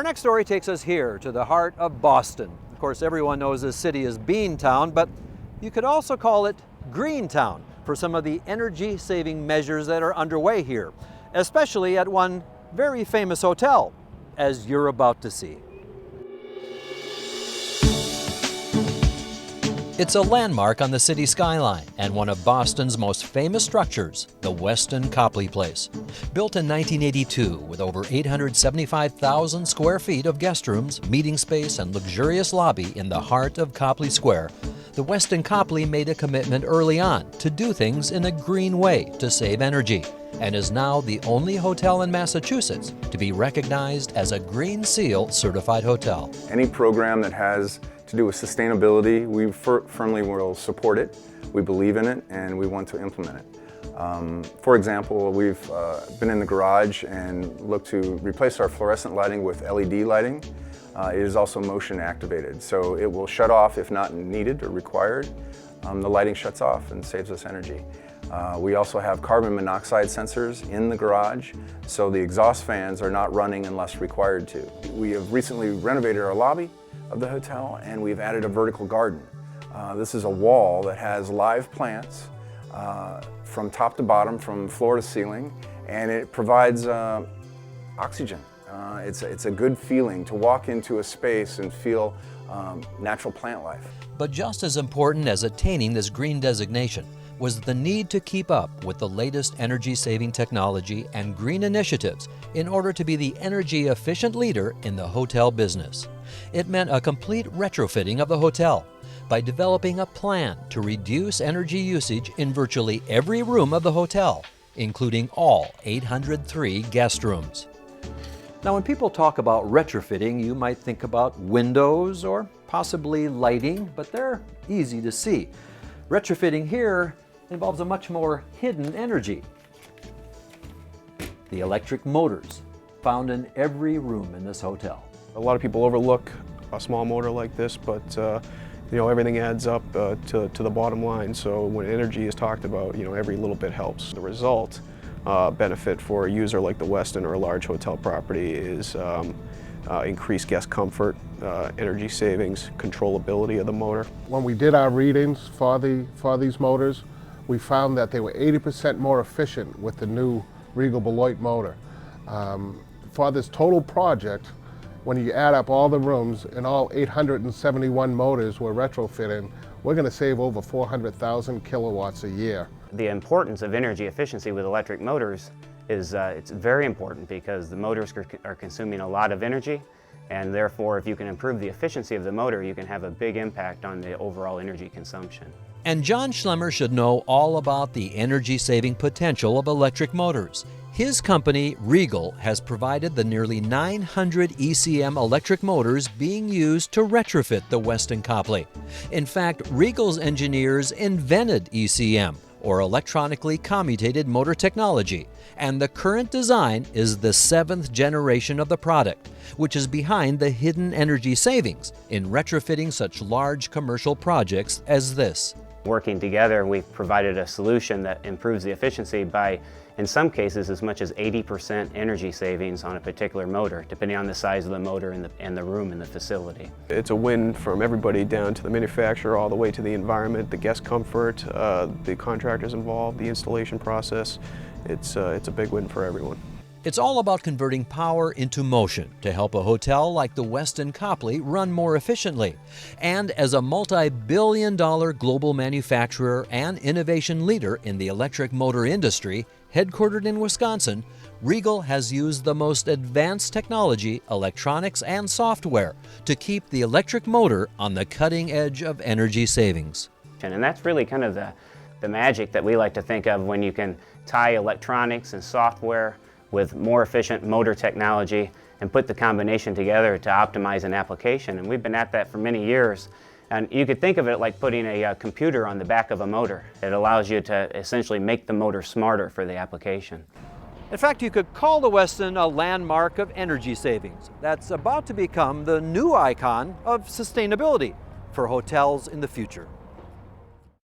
Our next story takes us here to the heart of Boston. Of course, everyone knows this city is Beantown, but you could also call it Greentown for some of the energy-saving measures that are underway here, especially at one very famous hotel, as you're about to see. It's a landmark on the city skyline and one of Boston's most famous structures, the WESTIN Copley Place. Built in 1982 with over 875,000 square feet of guest rooms, meeting space, and luxurious lobby in the heart of Copley Square, the WESTIN Copley made a commitment early on to do things in a green way to save energy, and is now the only hotel in Massachusetts to be recognized as a Green Seal certified hotel. Any program that has to do with sustainability, we firmly will support it, we believe in it, and we want to implement it. For example, we've been in the garage and looked to replace our fluorescent lighting with LED lighting. It is also motion activated, so it will shut off if not needed or required. The lighting shuts off and saves us energy. We also have carbon monoxide sensors in the garage, so the exhaust fans are not running unless required to. We have recently renovated our lobby of the hotel, and we've added a vertical garden. This is a wall that has live plants from top to bottom, from floor to ceiling, and it provides oxygen. It's a good feeling to walk into a space and feel natural plant life. But just as important as attaining this green designation was the need to keep up with the latest energy-saving technology and green initiatives in order to be the energy-efficient leader in the hotel business. It meant a complete retrofitting of the hotel by developing a plan to reduce energy usage in virtually every room of the hotel, including all 803 guest rooms. Now, when people talk about retrofitting, you might think about windows or possibly lighting, but they're easy to see. Retrofitting here involves a much more hidden energy. The electric motors found in every room in this hotel. A lot of people overlook a small motor like this, but everything adds up to the bottom line. So when energy is talked about, every little bit helps. The result benefit for a user like the Westin or a large hotel property is increased guest comfort, energy savings, controllability of the motor. When we did our readings for these motors, we found that they were 80% more efficient with the new Regal-Beloit motor. For this total project, when you add up all the rooms and all 871 motors we're retrofitting, we're going to save over 400,000 kilowatts a year. The importance of energy efficiency with electric motors is it's very important because the motors are consuming a lot of energy, and therefore if you can improve the efficiency of the motor, you can have a big impact on the overall energy consumption. And John Schlemmer should know all about the energy-saving potential of electric motors. His company, Regal, has provided the nearly 900 ECM electric motors being used to retrofit the WESTIN Copley. In fact, Regal's engineers invented ECM, or electronically commutated motor technology, and the current design is the 7th generation of the product, which is behind the hidden energy savings in retrofitting such large commercial projects as this. Working together, we've provided a solution that improves the efficiency by, in some cases, as much as 80% energy savings on a particular motor, depending on the size of the motor and the room in the facility. It's a win from everybody down to the manufacturer, all the way to the environment, the guest comfort, the contractors involved, the installation process. It's a big win for everyone. It's all about converting power into motion to help a hotel like the WESTIN Copley run more efficiently. And as a multi-billion-dollar global manufacturer and innovation leader in the electric motor industry, headquartered in Wisconsin, Regal has used the most advanced technology, electronics, and software to keep the electric motor on the cutting edge of energy savings. And that's really kind of the magic that we like to think of when you can tie electronics and software with more efficient motor technology and put the combination together to optimize an application. And we've been at that for many years. And you could think of it like putting a computer on the back of a motor. It allows you to essentially make the motor smarter for the application. In fact, you could call the WESTIN a landmark of energy savings that's about to become the new icon of sustainability for hotels in the future.